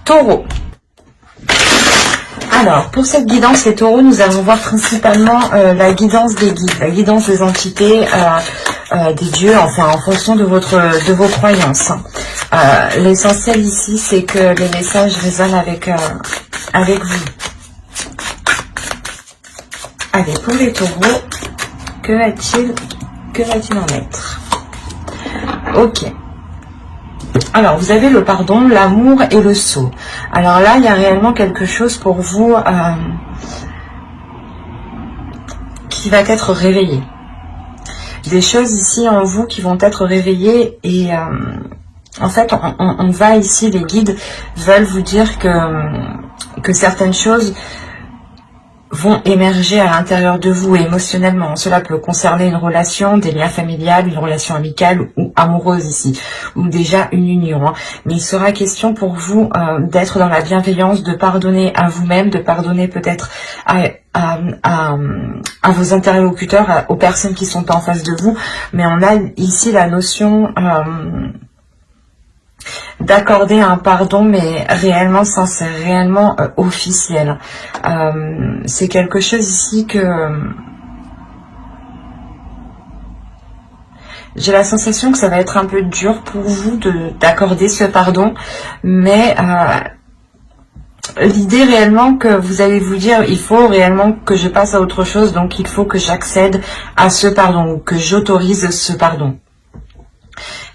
Taureau. Alors, pour cette guidance, les taureaux, nous allons voir principalement la guidance des guides, la guidance des entités, des dieux, enfin, en fonction de vos croyances. L'essentiel ici, c'est que les messages résonnent avec vous. Allez, pour les taureaux, que va-t-il en être? Ok. Alors, vous avez le pardon, l'amour et le sceau. Alors là, il y a réellement quelque chose pour vous qui va être réveillé. Des choses ici en vous qui vont être réveillées et en fait, on va ici, les guides veulent vous dire que certaines choses vont émerger à l'intérieur de vous émotionnellement. Cela peut concerner une relation, des liens familiales, une relation amicale ou amoureuse ici, ou déjà une union. Hein. Mais il sera question pour vous d'être dans la bienveillance, de pardonner à vous-même, de pardonner peut-être à vos interlocuteurs, aux personnes qui sont en face de vous. Mais on a ici la notion d'accorder un pardon, mais réellement sincère, réellement officiel. C'est quelque chose ici que j'ai la sensation que ça va être un peu dur pour vous d'accorder ce pardon, mais l'idée réellement que vous allez vous dire, il faut réellement que je passe à autre chose, donc il faut que j'accède à ce pardon, ou que j'autorise ce pardon.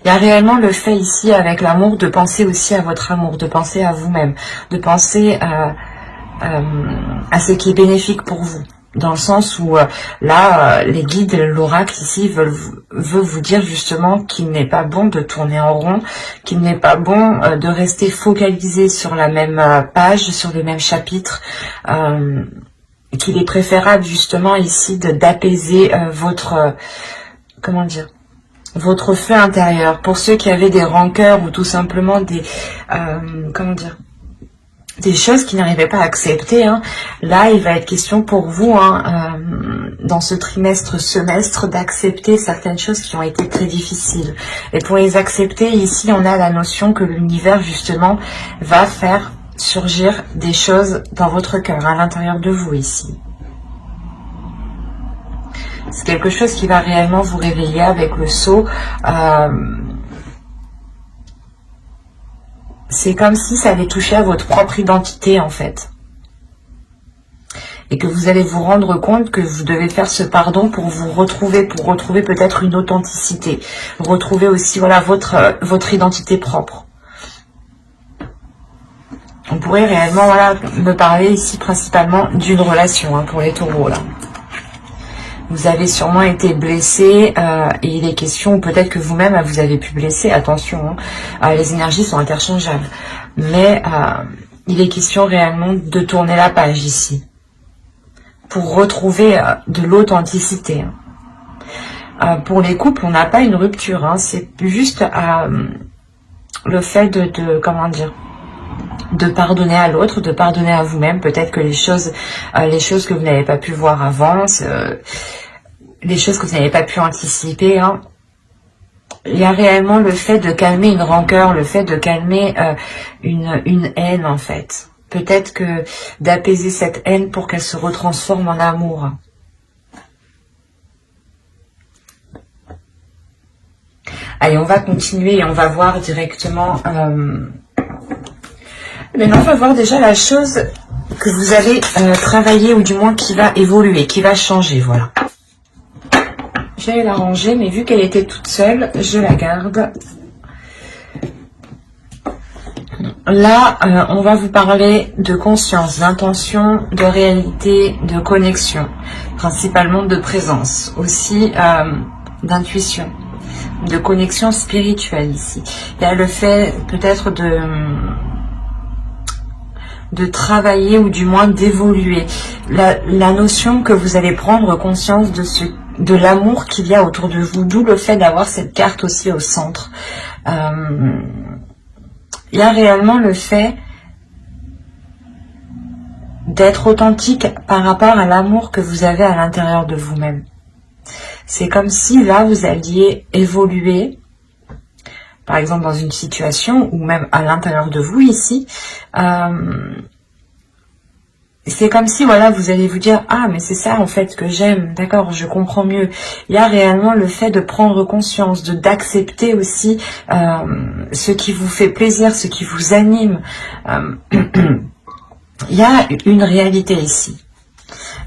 Il y a réellement le fait ici avec l'amour de penser aussi à votre amour, de penser à vous-même, de penser à ce qui est bénéfique pour vous. Dans le sens où là, les guides, l'oracle ici veut vous dire justement qu'il n'est pas bon de tourner en rond, qu'il n'est pas bon de rester focalisé sur la même page, sur le même chapitre, qu'il est préférable justement ici d'apaiser votre... comment dire, votre feu intérieur. Pour ceux qui avaient des rancœurs ou tout simplement des comment dire, des choses qui n'arrivaient pas à accepter, hein, là il va être question pour vous dans ce semestre d'accepter certaines choses qui ont été très difficiles. Et pour les accepter, ici on a la notion que l'univers justement va faire surgir des choses dans votre cœur, à l'intérieur de vous ici. C'est quelque chose qui va réellement vous réveiller avec le sceau. C'est comme si ça allait toucher à votre propre identité en fait. Et que vous allez vous rendre compte que vous devez faire ce pardon pour vous retrouver, peut-être une authenticité. Retrouver aussi voilà, votre identité propre. On pourrait réellement voilà, me parler ici principalement d'une relation hein, pour les taureaux là. Vous avez sûrement été blessé et il est question, ou peut-être que vous-même vous avez pu blesser, attention, hein, les énergies sont interchangeables. Mais il est question réellement de tourner la page ici, pour retrouver de l'authenticité. Pour les couples, on n'a pas une rupture, hein, c'est juste le fait comment dire, de pardonner à l'autre, de pardonner à vous-même, peut-être que les choses que vous n'avez pas pu voir avant, les choses que vous n'avez pas pu anticiper, hein. Il y a réellement le fait de calmer une rancœur, le fait de calmer une haine en fait. Peut-être que d'apaiser cette haine pour qu'elle se retransforme en amour. Allez, on va continuer et on va voir directement... Maintenant, on va voir déjà la chose que vous allez travailler, ou du moins qui va évoluer, qui va changer, voilà. J'allais la ranger, mais vu qu'elle était toute seule, je la garde. Là, on va vous parler de conscience, d'intention, de réalité, de connexion, principalement de présence, aussi d'intuition, de connexion spirituelle ici. Il y a le fait peut-être de travailler ou du moins d'évoluer. La notion que vous allez prendre conscience de l'amour qu'il y a autour de vous, d'où le fait d'avoir cette carte aussi au centre. Il y a réellement le fait d'être authentique par rapport à l'amour que vous avez à l'intérieur de vous-même. C'est comme si là vous alliez évoluer par exemple dans une situation, ou même à l'intérieur de vous ici, c'est comme si, voilà, vous allez vous dire, ah, mais c'est ça, en fait, que j'aime, d'accord, je comprends mieux. Il y a réellement le fait de prendre conscience, d'accepter aussi ce qui vous fait plaisir, ce qui vous anime. Il y a une réalité ici.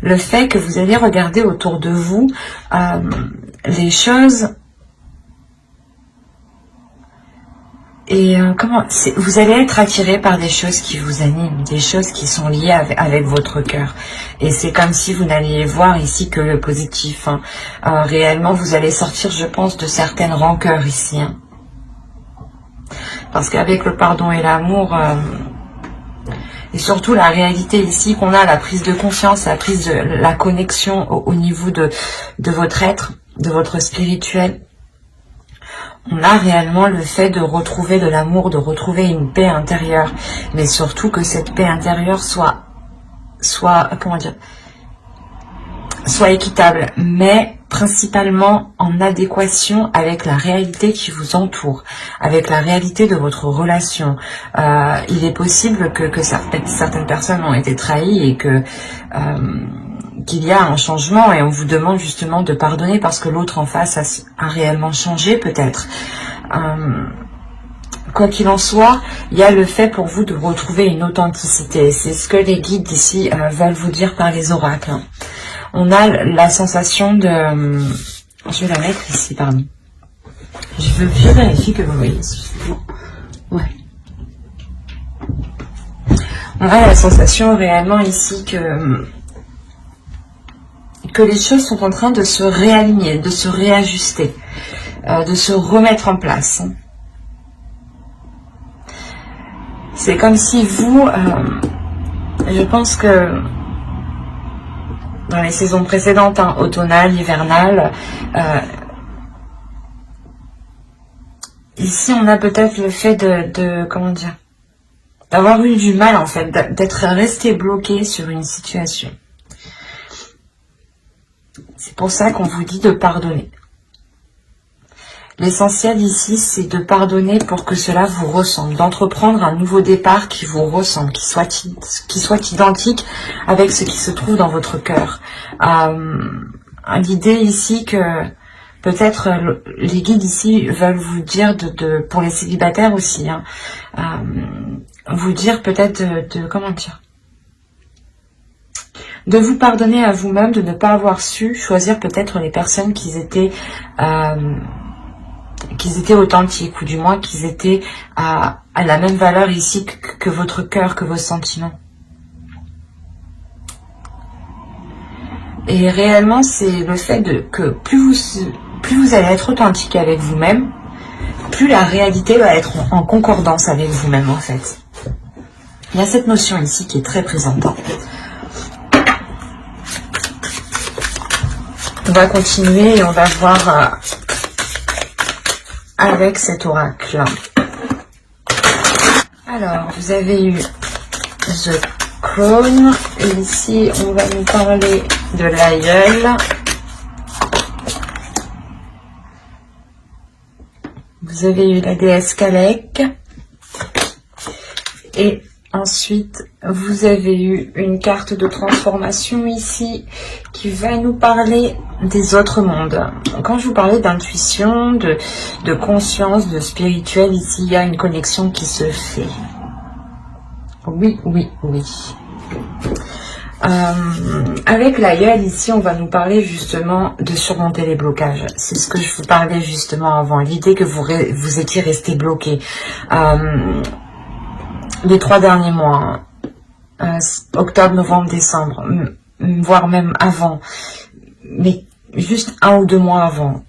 Le fait que vous allez regarder autour de vous les choses et vous allez être attiré par des choses qui vous animent, des choses qui sont liées avec votre cœur. Et c'est comme si vous n'alliez voir ici que le positif. Hein. Réellement, vous allez sortir, je pense, de certaines rancœurs ici. Hein. Parce qu'avec le pardon et l'amour, et surtout la réalité ici qu'on a, la prise de confiance, la connexion au niveau de votre être, de votre spirituel, on a réellement le fait de retrouver de l'amour, de retrouver une paix intérieure, mais surtout que cette paix intérieure soit équitable, mais principalement en adéquation avec la réalité qui vous entoure, avec la réalité de votre relation. Il est possible que certaines personnes ont été trahies et qu'il y a un changement et on vous demande justement de pardonner parce que l'autre en face a réellement changé peut-être. Quoi qu'il en soit, il y a le fait pour vous de retrouver une authenticité. C'est ce que les guides ici veulent vous dire par les oracles. On a la sensation de... Je vais la mettre ici, pardon. Je vérifie que vous voyez. Ouais. On a la sensation réellement ici que les choses sont en train de se réaligner, de se réajuster, de se remettre en place. C'est comme si vous, je pense que dans les saisons précédentes, hein, automnales, hivernales, ici on a peut-être le fait comment dire, d'avoir eu du mal en fait, d'être resté bloqué sur une situation. C'est pour ça qu'on vous dit de pardonner. L'essentiel ici, c'est de pardonner pour que cela vous ressemble, d'entreprendre un nouveau départ qui vous ressemble, qui soit identique avec ce qui se trouve dans votre cœur. L'idée ici que peut-être les guides ici veulent vous dire, pour les célibataires aussi, hein, vous dire peut-être comment dire, de vous pardonner à vous-même, de ne pas avoir su choisir peut-être les personnes qui étaient authentiques, ou du moins qu'ils étaient à la même valeur ici que votre cœur, que vos sentiments. Et réellement, c'est le fait que plus vous allez être authentique avec vous-même, plus la réalité va être en concordance avec vous-même en fait. Il y a cette notion ici qui est très présente. On va continuer et on va voir avec cet oracle. Alors, vous avez eu The Crown. Et ici, on va nous parler de l'aïeul. Vous avez eu la déesse Kalek. Et ensuite, vous avez eu une carte de transformation ici qui va nous parler des autres mondes. Quand je vous parlais d'intuition, de conscience, de spirituel, ici, il y a une connexion qui se fait. Oui, oui, oui. Avec l'aïeul, ici, on va nous parler justement de surmonter les blocages. C'est ce que je vous parlais justement avant. L'idée que vous étiez resté bloqué. Les 3 derniers mois, octobre, novembre, décembre, voire même avant, mais juste 1 ou 2 mois avant.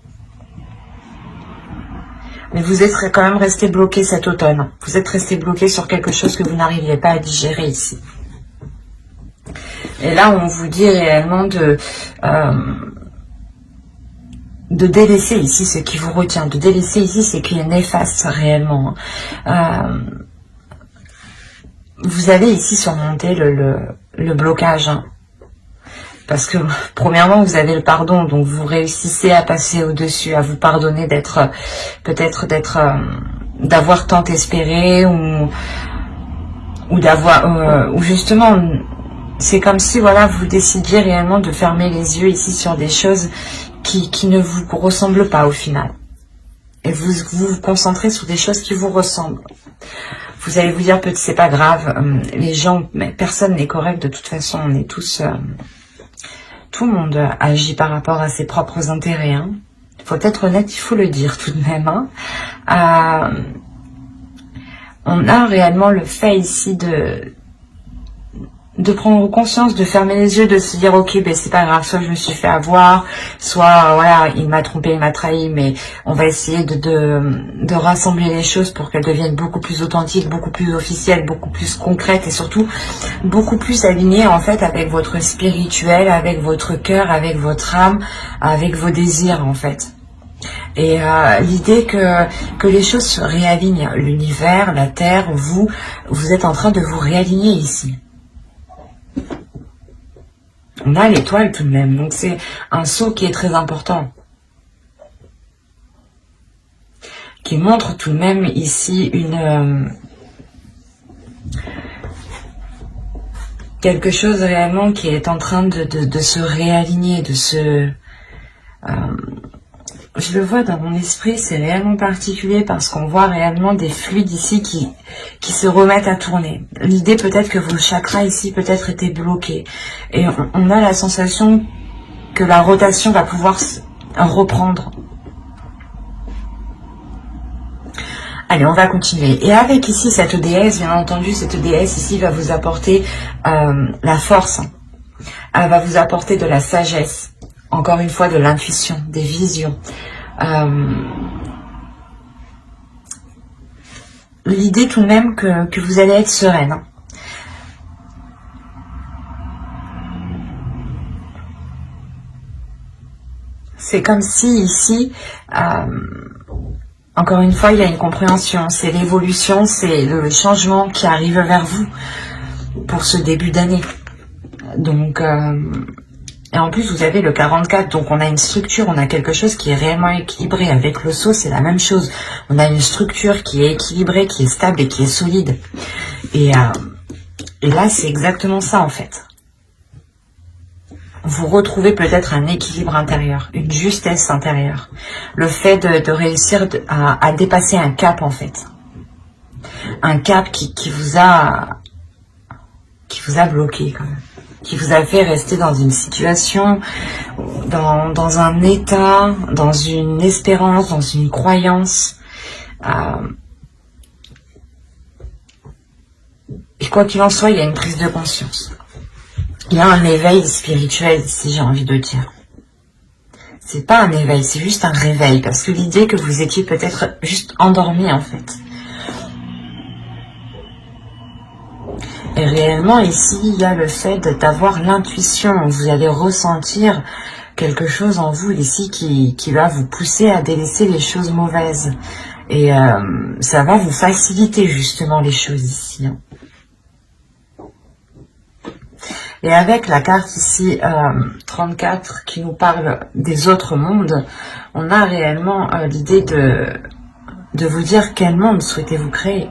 Mais vous êtes quand même resté bloqué cet automne. Vous êtes resté bloqué sur quelque chose que vous n'arriviez pas à digérer ici. Et là, on vous dit réellement de délaisser ici ce qui vous retient, de délaisser ici ce qui est néfaste réellement. Vous allez ici surmonter le blocage. Hein. Parce que, premièrement, vous avez le pardon, donc vous réussissez à passer au-dessus, à vous pardonner peut-être d'être d'avoir tant espéré, ou d'avoir, ou justement, c'est comme si, voilà, vous décidiez réellement de fermer les yeux ici sur des choses qui ne vous ressemblent pas au final. Et vous concentrez sur des choses qui vous ressemblent. Vous allez vous dire, peut-être c'est pas grave, les gens, mais personne n'est correct de toute façon, on est tous, tout le monde agit par rapport à ses propres intérêts. Hein. Faut être honnête, il faut le dire tout de même. Hein. On a réellement le fait ici de prendre conscience, de fermer les yeux, de se dire ok, ben c'est pas grave, soit je me suis fait avoir, soit voilà, il m'a trompé, il m'a trahi, mais on va essayer de rassembler les choses pour qu'elles deviennent beaucoup plus authentiques, beaucoup plus officielles, beaucoup plus concrètes et surtout beaucoup plus alignées en fait avec votre spirituel, avec votre cœur, avec votre âme, avec vos désirs en fait. Et l'idée que les choses se réalignent, l'univers, la terre, vous êtes en train de vous réaligner ici. On a l'étoile tout de même, donc c'est un saut qui est très important. Qui montre tout de même ici quelque chose réellement qui est en train de se réaligner, de se... je le vois dans mon esprit, c'est réellement particulier parce qu'on voit réellement des fluides ici qui se remettent à tourner. L'idée peut-être que vos chakras ici peut-être étaient bloqués. Et on a la sensation que la rotation va pouvoir reprendre. Allez, on va continuer. Et avec ici cette déesse, bien entendu, cette déesse ici va vous apporter la force. Elle va vous apporter de la sagesse. Encore une fois, de l'intuition, des visions. L'idée tout de même que vous allez être sereine. C'est comme si ici, encore une fois, il y a une compréhension. C'est l'évolution, c'est le changement qui arrive vers vous pour ce début d'année. Donc... et en plus, vous avez le 44, donc on a une structure, on a quelque chose qui est réellement équilibré. Avec le sceau, c'est la même chose. On a une structure qui est équilibrée, qui est stable et qui est solide. Et là, c'est exactement ça, en fait. Vous retrouvez peut-être un équilibre intérieur, une justesse intérieure. Le fait de réussir à dépasser un cap, en fait. Un cap qui vous a bloqué, quand même. Qui vous a fait rester dans une situation, dans un état, dans une espérance, dans une croyance. Et quoi qu'il en soit, il y a une prise de conscience. Il y a un éveil spirituel, si j'ai envie de dire. C'est pas un éveil, c'est juste un réveil. Parce que l'idée que vous étiez peut-être juste endormi, en fait. Et réellement, ici, il y a le fait d'avoir l'intuition. Vous allez ressentir quelque chose en vous ici qui va vous pousser à délaisser les choses mauvaises. Et ça va vous faciliter justement les choses ici. Hein. Et avec la carte ici, 34, qui nous parle des autres mondes, on a réellement l'idée de vous dire quel monde souhaitez-vous créer.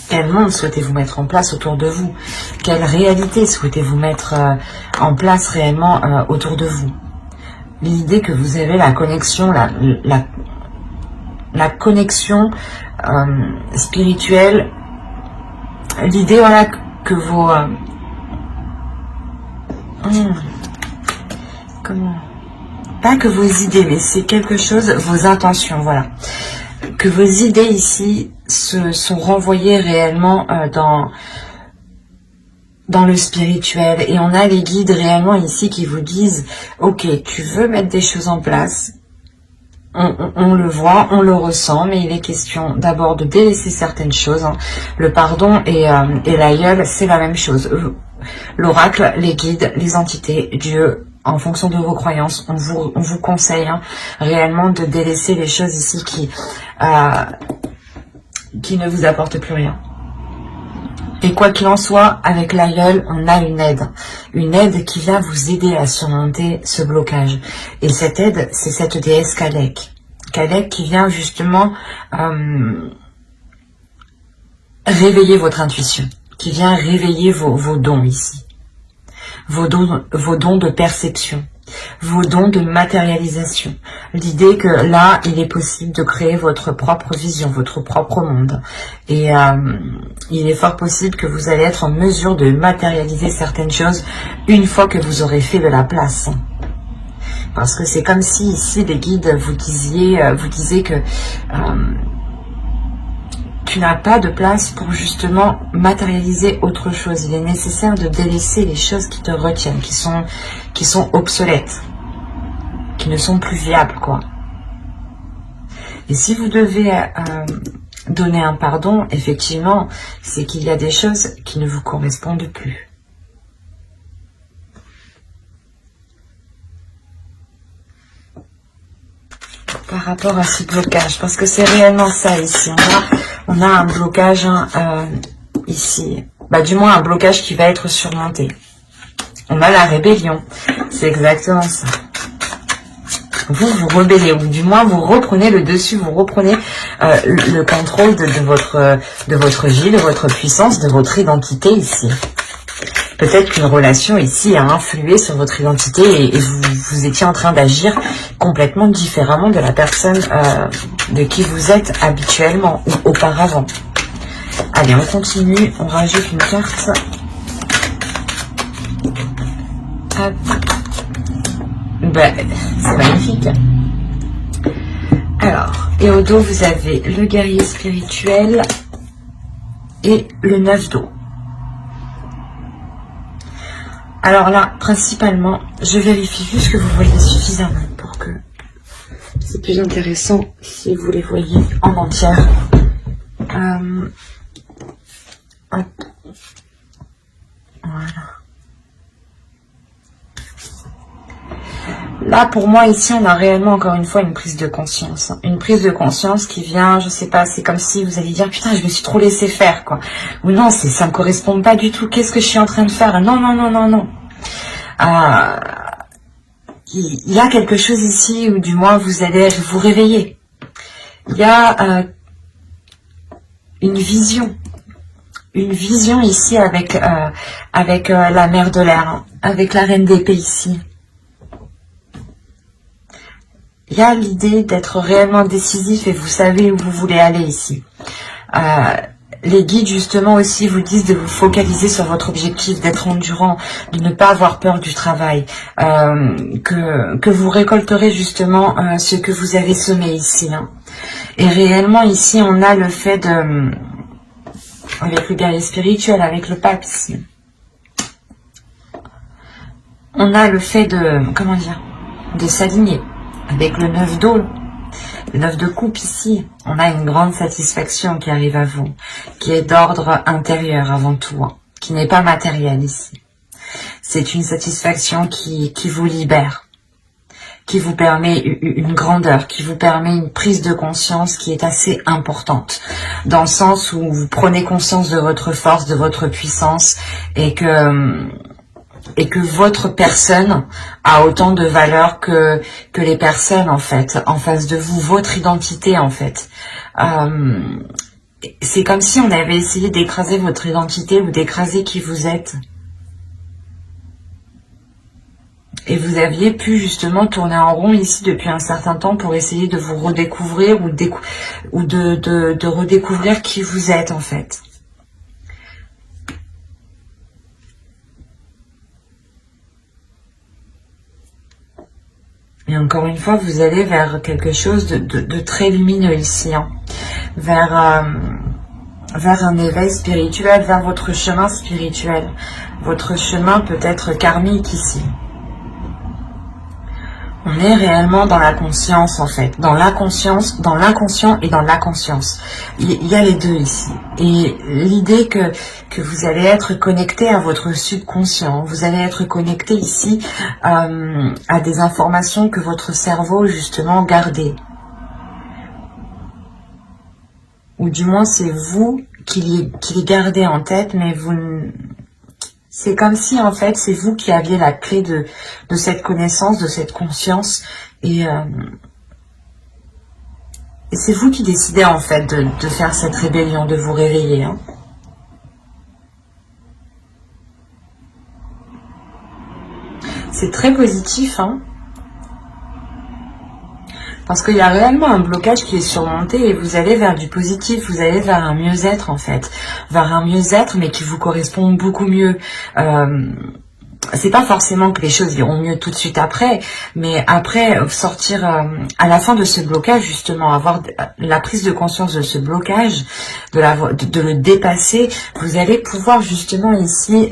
Quel monde souhaitez-vous mettre en place autour de vous? Quelle réalité souhaitez-vous mettre en place réellement autour de vous? L'idée que vous avez la connexion, la connexion spirituelle, l'idée voilà que vos... comment? Pas que vos idées, mais c'est quelque chose, vos intentions, voilà. Que vos idées ici sont renvoyées réellement dans le spirituel. Et on a les guides réellement ici qui vous disent, ok, tu veux mettre des choses en place, on le voit, on le ressent, mais il est question d'abord de délaisser certaines choses. Hein. Le pardon et l'aïeul, c'est la même chose. L'oracle, les guides, les entités, Dieu, en fonction de vos croyances, on vous conseille hein, réellement de délaisser les choses ici qui ne vous apportent plus rien. Et quoi qu'il en soit, avec l'aïeul, on a une aide qui vient vous aider à surmonter ce blocage. Et cette aide, c'est cette déesse Kalek. arcadec qui vient justement réveiller votre intuition, qui vient réveiller vos dons ici. Vos dons de perception, vos dons de matérialisation. L'idée que là, il est possible de créer votre propre vision, votre propre monde. Et il est fort possible que vous allez être en mesure de matérialiser certaines choses une fois que vous aurez fait de la place. Parce que c'est comme si ici, les guides vous disaient que tu n'as pas de place pour justement matérialiser autre chose. Il est nécessaire de délaisser les choses qui te retiennent, qui sont obsolètes, qui ne sont plus viables, quoi. Et si vous devez donner un pardon, effectivement, c'est qu'il y a des choses qui ne vous correspondent plus. Par rapport à ce blocage, parce que c'est réellement ça ici. On a un blocage ici, du moins un blocage qui va être surmonté. On a la rébellion, c'est exactement ça. Vous vous rebellez, ou du moins vous reprenez le dessus, vous reprenez le contrôle de votre vie, de votre puissance, de votre identité ici. Peut-être qu'une relation ici a influé sur votre identité et vous étiez en train d'agir complètement différemment de la personne de qui vous êtes habituellement ou auparavant. Allez, on continue, on rajoute une carte. Hop. C'est magnifique. Alors, et au dos, vous avez le guerrier spirituel et le 9 d'eau. Alors là, principalement, je vérifie juste que vous voyez suffisamment pour que c'est plus intéressant si vous les voyez en entière. Hop. Voilà. Là, pour moi, ici, on a réellement, encore une fois, une prise de conscience. Une prise de conscience qui vient, je sais pas, c'est comme si vous alliez dire, putain, je me suis trop laissé faire, quoi. Ou non, ça me correspond pas du tout. Qu'est-ce que je suis en train de faire? Non, non, non, non, non. Il y a quelque chose ici où, du moins, vous allez vous réveiller. Il y a une vision ici avec la mère de l'air, hein, avec la reine d'épée ici. Il y a l'idée d'être réellement décisif et vous savez où vous voulez aller ici. Les guides justement aussi vous disent de vous focaliser sur votre objectif, d'être endurant, de ne pas avoir peur du travail, que vous récolterez justement ce que vous avez semé ici. Hein. Et réellement ici on a le fait de, avec le guerrier spirituel, avec le pape ici, on a le fait de, comment dire, de s'aligner. Avec le 9 d'eau, le 9 de coupe ici, on a une grande satisfaction qui arrive à vous, qui est d'ordre intérieur avant tout, hein, qui n'est pas matérielle ici. C'est une satisfaction qui vous libère, qui vous permet une grandeur, qui vous permet une prise de conscience qui est assez importante, dans le sens où vous prenez conscience de votre force, de votre puissance, et que votre personne a autant de valeur que les personnes en fait, en face de vous, votre identité en fait. C'est comme si on avait essayé d'écraser votre identité ou d'écraser qui vous êtes. Et vous aviez pu justement tourner en rond ici depuis un certain temps pour essayer de vous redécouvrir ou de redécouvrir qui vous êtes en fait. Et encore une fois, vous allez vers quelque chose de très lumineux ici, hein. Vers un éveil spirituel, vers votre chemin spirituel. Votre chemin peut être karmique ici. On est réellement dans la conscience en fait, dans l'inconscience, dans l'inconscient et dans la conscience. Il y a les deux ici. Et l'idée que vous allez être connecté à votre subconscient, vous allez être connecté ici à des informations que votre cerveau justement gardait. Ou du moins c'est vous qui les gardez en tête, mais vous... C'est comme si, en fait, c'est vous qui aviez la clé de cette connaissance, de cette conscience. Et Et c'est vous qui décidez en fait de faire cette rébellion, de vous réveiller. Hein. C'est très positif, hein. Parce qu'il y a réellement un blocage qui est surmonté et vous allez vers du positif, vous allez vers un mieux-être en fait. Vers un mieux-être mais qui vous correspond beaucoup mieux. C'est pas forcément que les choses iront mieux tout de suite après, mais après sortir à la fin de ce blocage justement, avoir la prise de conscience de ce blocage, de le dépasser, vous allez pouvoir justement ici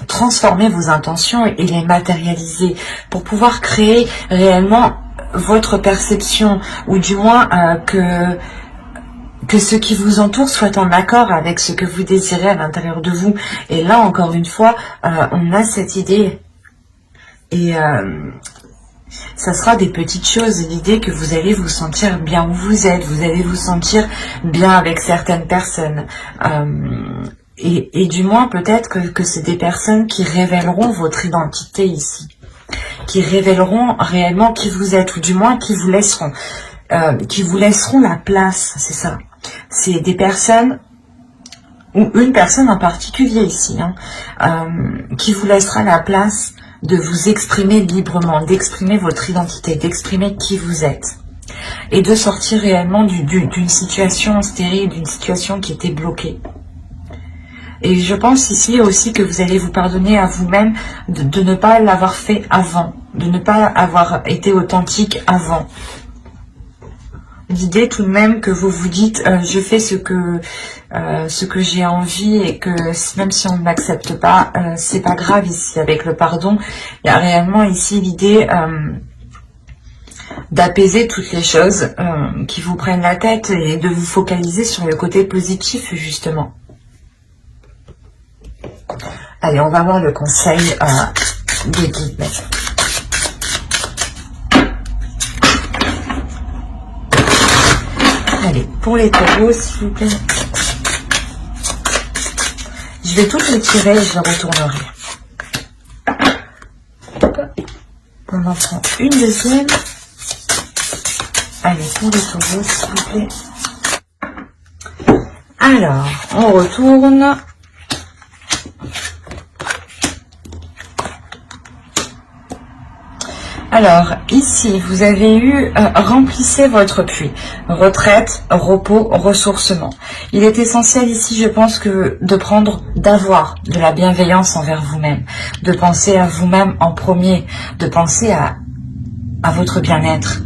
transformer vos intentions et les matérialiser pour pouvoir créer réellement votre perception, ou du moins que ce qui vous entoure soit en accord avec ce que vous désirez à l'intérieur de vous. Et là, encore une fois, on a cette idée. Et ça sera des petites choses. L'idée que vous allez vous sentir bien où vous êtes. Vous allez vous sentir bien avec certaines personnes. Et du moins, peut-être que c'est des personnes qui révéleront votre identité ici. Qui révéleront réellement qui vous êtes. Ou du moins, qui vous laisseront la place. C'est ça. C'est des personnes, ou une personne en particulier ici, hein, qui vous laissera la place de vous exprimer librement, d'exprimer votre identité, d'exprimer qui vous êtes. Et de sortir réellement d'une situation stérile, d'une situation qui était bloquée. Et je pense ici aussi que vous allez vous pardonner à vous-même de ne pas l'avoir fait avant, de ne pas avoir été authentique avant. L'idée tout de même que vous vous dites je fais ce que j'ai envie et que même si on ne m'accepte pas, c'est pas grave ici avec le pardon. Il y a réellement ici l'idée d'apaiser toutes les choses qui vous prennent la tête et de vous focaliser sur le côté positif justement. Allez, on va voir le conseil des guides. Allez, pour les taureaux, s'il vous plaît. Je vais toutes les tirer et je les retournerai. On en prend une deuxième. Allez, pour les taureaux, s'il vous plaît. Alors, on retourne. Alors, ici, vous avez eu remplissez votre puits. Retraite, repos, ressourcement. Il est essentiel ici, je pense, d'avoir de la bienveillance envers vous-même. De penser à vous-même en premier. De penser à votre bien-être.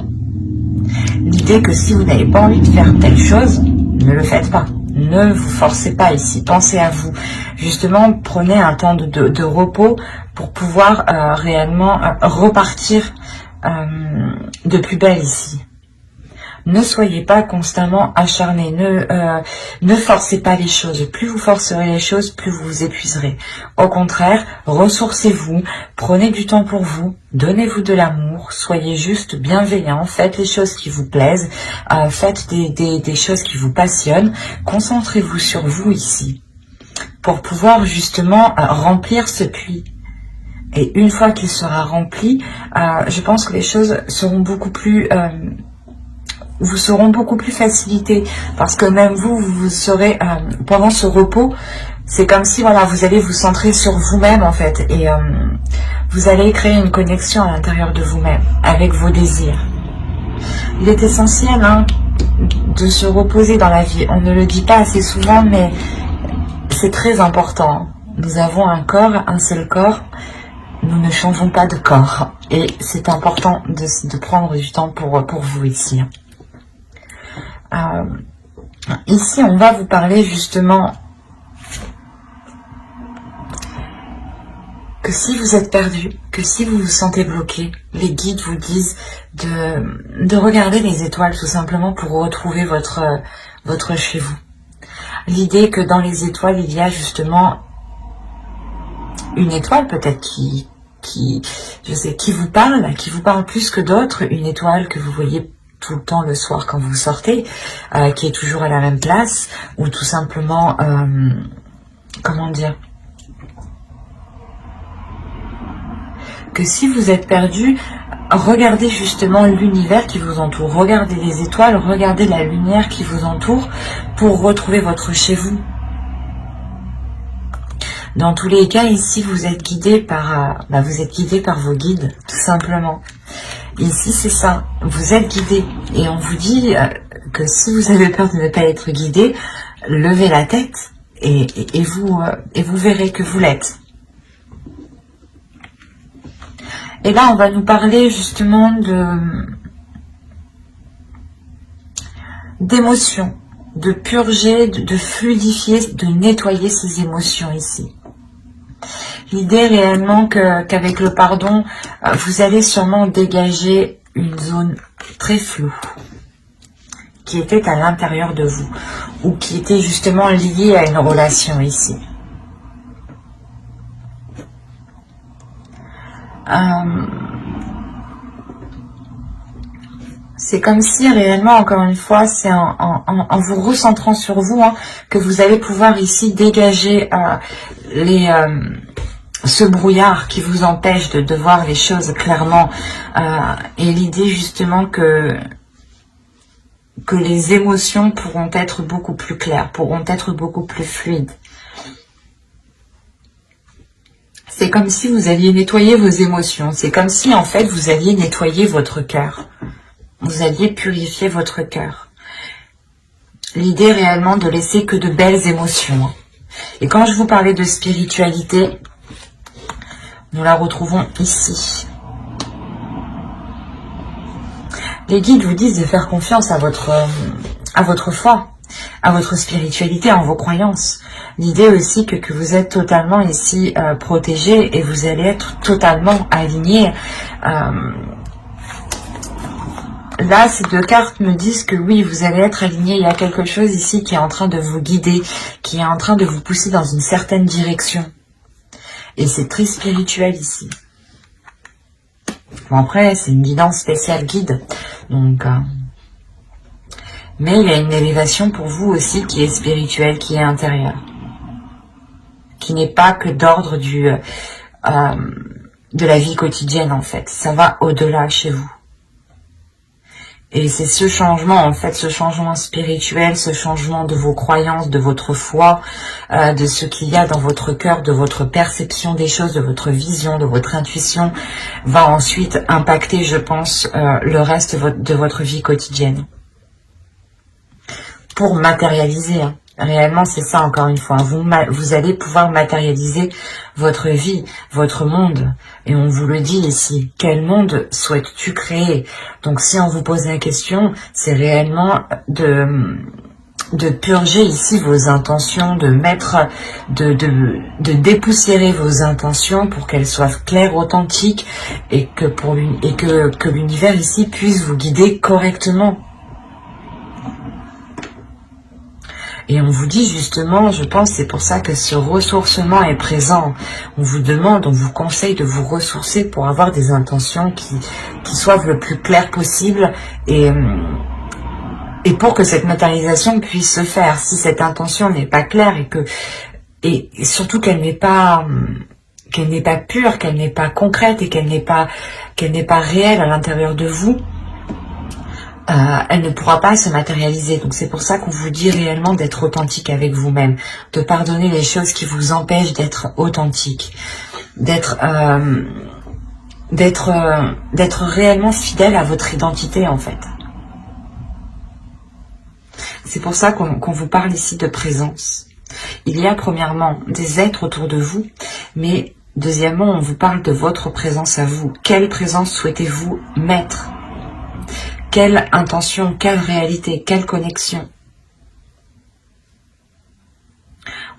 L'idée que si vous n'avez pas envie de faire telle chose, ne le faites pas. Ne vous forcez pas ici. Pensez à vous. Justement, prenez un temps de repos pour pouvoir réellement repartir de plus belle ici. Ne soyez pas constamment acharné, ne forcez pas les choses. Plus vous forcerez les choses, plus vous vous épuiserez. Au contraire, ressourcez-vous, prenez du temps pour vous, donnez-vous de l'amour, soyez juste bienveillant, faites les choses qui vous plaisent, faites des choses qui vous passionnent, concentrez-vous sur vous ici, pour pouvoir justement remplir ce puits. Et une fois qu'il sera rempli, je pense que les choses seront beaucoup plus... vous seront beaucoup plus facilitées. Parce que même vous serez... pendant ce repos, c'est comme si voilà, vous allez vous centrer sur vous-même en fait. Et vous allez créer une connexion à l'intérieur de vous-même, avec vos désirs. Il est essentiel de se reposer dans la vie. On ne le dit pas assez souvent, mais c'est très important. Nous avons un corps, un seul corps. Nous ne changeons pas de corps. Et c'est important de prendre du temps pour vous ici. Ici, on va vous parler justement que si vous êtes perdu, que si vous vous sentez bloqué, les guides vous disent de regarder les étoiles tout simplement pour retrouver votre chez vous. L'idée que dans les étoiles, il y a justement une étoile peut-être qui vous parle plus que d'autres, une étoile que vous voyez tout le temps le soir quand vous sortez, qui est toujours à la même place, ou tout simplement, comment dire, que si vous êtes perdu, regardez justement l'univers qui vous entoure. Regardez les étoiles, regardez la lumière qui vous entoure pour retrouver votre chez vous. Dans tous les cas, ici, vous êtes guidé par, vos guides, tout simplement. Ici, c'est ça. Vous êtes guidé. Et on vous dit que si vous avez peur de ne pas être guidé, levez la tête et vous verrez que vous l'êtes. Et là, on va nous parler justement d'émotions, de purger, de fluidifier, de nettoyer ces émotions ici. L'idée réellement qu'avec le pardon, vous allez sûrement dégager une zone très floue qui était à l'intérieur de vous ou qui était justement liée à une relation ici. C'est comme si réellement, encore une fois, c'est en vous recentrant sur vous que vous allez pouvoir ici dégager ce brouillard qui vous empêche de voir les choses clairement. Et l'idée justement que les émotions pourront être beaucoup plus claires, pourront être beaucoup plus fluides. C'est comme si vous alliez nettoyer vos émotions. C'est comme si en fait vous alliez nettoyer votre cœur. Vous alliez purifier votre cœur. L'idée réellement de laisser que de belles émotions. Et quand je vous parlais de spiritualité, nous la retrouvons ici. Les guides vous disent de faire confiance à votre foi, à votre spiritualité, en vos croyances. L'idée aussi que vous êtes totalement ici protégé et vous allez être totalement aligné. Là, ces deux cartes me disent que oui, vous allez être aligné. Il y a quelque chose ici qui est en train de vous guider, qui est en train de vous pousser dans une certaine direction. Et c'est très spirituel ici. Bon, après, c'est une guidance spéciale guide. Donc, mais il y a une élévation pour vous aussi qui est spirituelle, qui est intérieure. Qui n'est pas que d'ordre de la vie quotidienne, en fait. Ça va au-delà chez vous. Et c'est ce changement, en fait, ce changement spirituel, ce changement de vos croyances, de votre foi, de ce qu'il y a dans votre cœur, de votre perception des choses, de votre vision, de votre intuition, va ensuite impacter, je pense, le reste de votre vie quotidienne. Pour matérialiser, réellement, c'est ça, encore une fois. Vous allez pouvoir matérialiser votre vie, votre monde. Et on vous le dit ici. Quel monde souhaites-tu créer? Donc, si on vous pose la question, c'est réellement de purger ici vos intentions, de dépoussiérer vos intentions pour qu'elles soient claires, authentiques et que l'univers ici puisse vous guider correctement. Et on vous dit justement, je pense, c'est pour ça que ce ressourcement est présent. On vous demande, on vous conseille de vous ressourcer pour avoir des intentions qui soient le plus claires possible et pour que cette matérialisation puisse se faire. Si cette intention n'est pas claire et surtout qu'elle n'est pas pure, qu'elle n'est pas concrète et qu'elle n'est pas réelle à l'intérieur de vous, elle ne pourra pas se matérialiser. Donc c'est pour ça qu'on vous dit réellement d'être authentique avec vous-même, de pardonner les choses qui vous empêchent d'être authentique, d'être réellement fidèle à votre identité en fait. C'est pour ça qu'on vous parle ici de présence. Il y a premièrement des êtres autour de vous, mais deuxièmement on vous parle de votre présence à vous. Quelle présence souhaitez-vous mettre ? Quelle intention, quelle réalité, quelle connexion?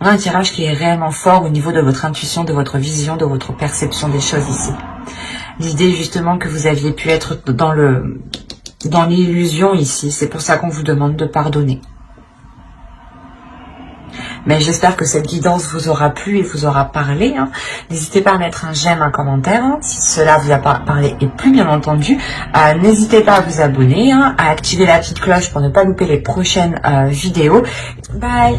On a un tirage qui est réellement fort au niveau de votre intuition, de votre vision, de votre perception des choses ici. L'idée justement que vous aviez pu être dans l'illusion ici, c'est pour ça qu'on vous demande de pardonner. Mais j'espère que cette guidance vous aura plu et vous aura parlé. N'hésitez pas à mettre un j'aime, un commentaire, si cela vous a parlé et plus bien entendu. N'hésitez pas à vous abonner, à activer la petite cloche pour ne pas louper les prochaines vidéos. Bye!